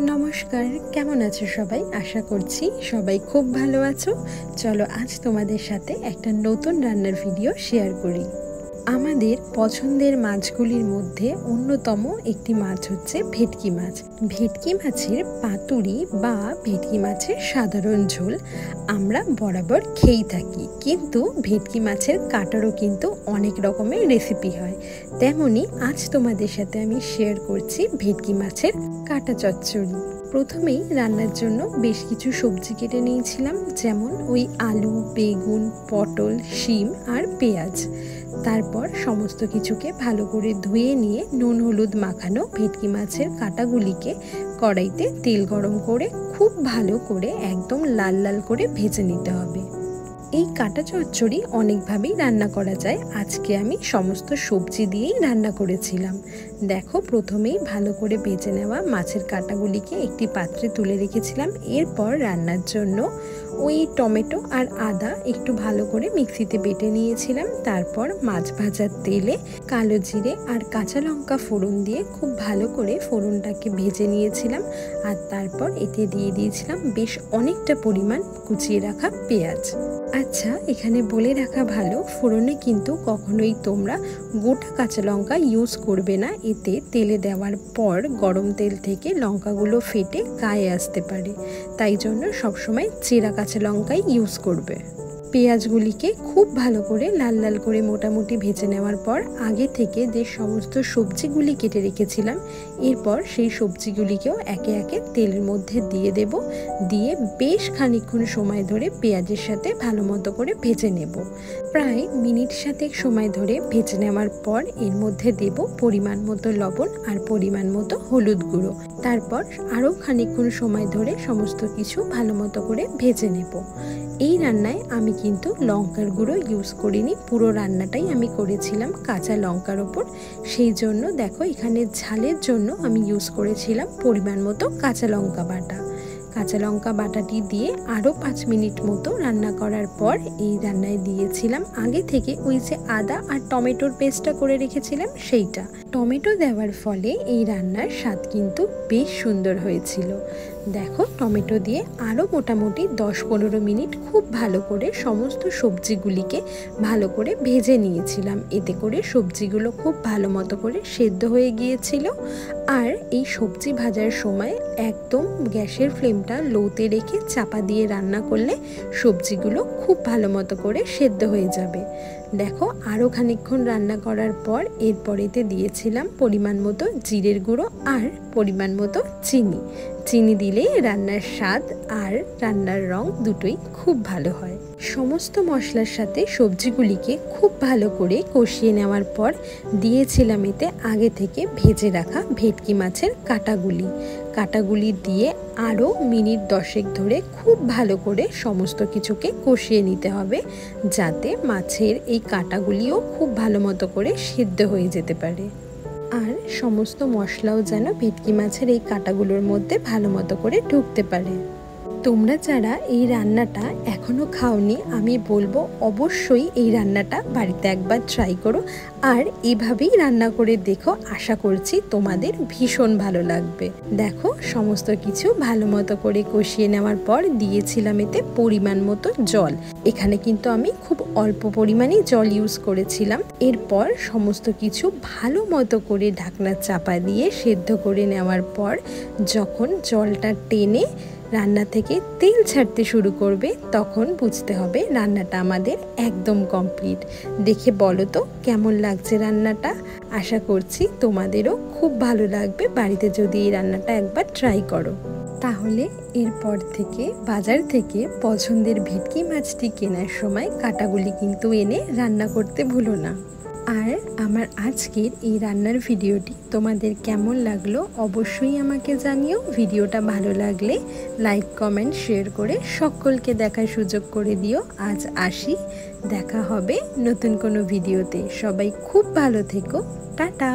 নমস্কার, কেমন আছো সবাই? আশা করছি সবাই খুব ভালো আছো। চলো আজ তোমাদের সাথে একটা নতুন রান্নার ভিডিও শেয়ার করি। আমাদের পছন্দের মাছগুলির মধ্যে অন্যতম একটি মাছ হচ্ছে ভেটকি মাছ। ভেটকি মাছের পাতুরি বা ভেটকি মাছের সাধারণ ঝোল আমরা বরাবর খেয়েই থাকি, কিন্তু ভেটকি মাছের কাটারও কিন্তু অনেক রকমের রেসিপি হয়। তেমনি আজ তোমাদের সাথে আমি শেয়ার করছি ভেটকি মাছের কাটা চচ্চড়ি। প্রথমেই রান্নার জন্য বেশ কিছু সবজি কেটে নিয়েছিলাম, যেমন ওই আলু, বেগুন, পটল, শিম আর পেঁয়াজ। তারপর সমস্ত কিছুকে ভালো করে ধুয়ে নিয়ে নুন হলুদ মাখানো ভেটকি মাছের কাঁটাগুলিকে কড়াইতে তেল গরম করে খুব ভালো করে একদম লাল লাল করে ভেজে নিতে হবে। এই কাটা চচ্চড়ি অনেকভাবেই রান্না করা যায়। আজকে আমি সমস্ত সবজি দিয়েই রান্না করেছিলাম। দেখো, প্রথমেই ভালো করে ভেজে নেওয়া মাছের কাঁটাগুলিকে একটি পাত্রে তুলে রেখেছিলাম। এরপর রান্নার জন্য ওই টমেটো আর আদা একটু ভালো করে মিক্সিতে বেটে নিয়েছিলাম। তারপর মাছ ভাজার তেলে কালো জিরে আর কাঁচা লঙ্কা ফোড়ন দিয়ে খুব ভালো করে ফোড়নটাকে ভেজে নিয়েছিলাম। আর তারপর এতে দিয়ে দিয়েছিলাম বেশ অনেকটা পরিমাণ কুচিয়ে রাখা পেঁয়াজ। আচ্ছা, এখানে বলে রাখা ভালো, ফোড়নে কিন্তু কখনোই তোমরা গোটা কাঁচা লঙ্কা ইউজ করবে না। এতে তেলে দেওয়ার পর গরম তেল থেকে লঙ্কাগুলো ফেটে গায়ে আসতে পারে, তাই জন্য সবসময় চেরা কাঁচা লঙ্কাই ইউজ করবে। পেঁয়াজগুলিকে খুব ভালো করে লাল লাল করে মোটামুটি ভেজে নেওয়ার পর আগে থেকে যে সমস্ত সবজিগুলি কেটে রেখেছিলাম, এরপর সেই সবজিগুলিকেও একে একে তেলের মধ্যে দিয়ে দেব। দিয়ে বেশ খানিকক্ষণ সময় ধরে পেঁয়াজের সাথে ভালো মতো করে ভেজে নেব। প্রায় মিনিট 7 সময় ধরে ভেজে নেওয়ার পর এর মধ্যে দেব পরিমাণ মতো লবণ আর পরিমাণ মতো হলুদ গুঁড়ো। তারপর আরও খানিকক্ষণ সময় ধরে সমস্ত কিছু ভালো মতো করে ভেজে নেব। এই রান্নায় আমি কিন্তু লঙ্কার গুঁড়ো ইউজ করিনি, পুরো রান্নাটাই আমি করেছিলাম কাঁচা লঙ্কার ওপর। সেই জন্য দেখো, এখানে ঝালের জন্য আমি ইউজ করেছিলাম পরিমাণ মতো কাঁচা লঙ্কা বাটা। কাঁচা লঙ্কা বাটাটি দিয়ে আরও 5 মিনিট মতো রান্না করার পর এই রান্নায় দিয়েছিলাম আগে থেকে ওই যে আদা আর টমেটোর পেস্টটা করে রেখেছিলাম সেইটা। টমেটো দেওয়ার ফলে এই রান্নার স্বাদ কিন্তু বেশ সুন্দর হয়েছিল। দেখো, টমেটো দিয়ে আরও মোটামুটি 10-15 মিনিট খুব ভালো করে সমস্ত সবজিগুলিকে ভালো করে ভেজে নিয়েছিলাম। এতে করে সবজিগুলো খুব ভালো মতো করে সেদ্ধ হয়ে গিয়েছিল। আর এই সবজি ভাজার সময় একদম গ্যাসের ফ্লেমটা লোতে রেখে চাপা দিয়ে রান্না করলে সবজিগুলো খুব ভালো মতো করে সেদ্ধ হয়ে যাবে। দেখো, আরও খানিকক্ষণ রান্না করার পর এরপরেতে দিয়েছিলাম পরিমাণ মতো জিরের গুঁড়ো আর পরিমাণ মতো চিনি। চিনি দিলে রান্নার স্বাদ আর রান্নার রং দুটোই খুব ভালো হয়। সমস্ত মশলার সাথে সবজিগুলিকে খুব ভালো করে কষিয়ে নেওয়ার পর দিয়েছিলাম এতে আগে থেকে ভেজে রাখা ভেটকি মাছের কাঁটাগুলি দিয়ে আরও মিনিট 10 ধরে খুব ভালো করে সমস্ত কিছুকে কষিয়ে নিতে হবে, যাতে মাছের এই কাঁটাগুলিও খুব ভালো মতো করে সিদ্ধ হয়ে যেতে পারে। আর সমস্ত মশলাও যেন ভেটকি মাছের এই কাঁটাগুলোর মধ্যে ভালো মতো করে ঢুকতে পারে। তোমরা যারা এই রান্নাটা এখনও খাওনি, আমি বলবো অবশ্যই এই রান্নাটা বাড়িতে একবার ট্রাই করো আর এভাবেই রান্না করে দেখো। আশা করছি তোমাদের ভীষণ ভালো লাগবে। দেখো, সমস্ত কিছু ভালো মতো করে কষিয়ে নেওয়ার পর দিয়েছিলাম এতে পরিমাণ মতো জল। এখানে কিন্তু আমি খুব অল্প পরিমাণেই জল ইউজ করেছিলাম। এরপর সমস্ত কিছু ভালো মতো করে ঢাকনা চাপা দিয়ে সেদ্ধ করে নেওয়ার পর যখন জলটা টেনে রান্না থেকে তেল ছাড়তে শুরু করবে, তখন বুঝতে হবে রান্নাটা আমাদের একদম কমপ্লিট। দেখে বলো তো কেমন লাগছে রান্নাটা। আশা করছি তোমাদেরও খুব ভালো লাগবে বাড়িতে যদি এই রান্নাটা একবার ট্রাই করো। তাহলে এরপর থেকে বাজার থেকে পছন্দের ভেটকি মাছটি কেনার সময় কাঁটাগুলি কিন্তু এনে রান্না করতে ভুলো না। আর আমার আজকের এই রান্নার ভিডিওটি তোমাদের কেমন লাগলো অবশ্যই আমাকে জানিও। ভিডিওটা ভালো লাগলে লাইক, কমেন্ট, শেয়ার করে সকলকে দেখার সুযোগ করে দিও। আজ আসি, দেখা হবে নতুন কোনো ভিডিওতে। সবাই খুব ভালো থেকো, টাটা।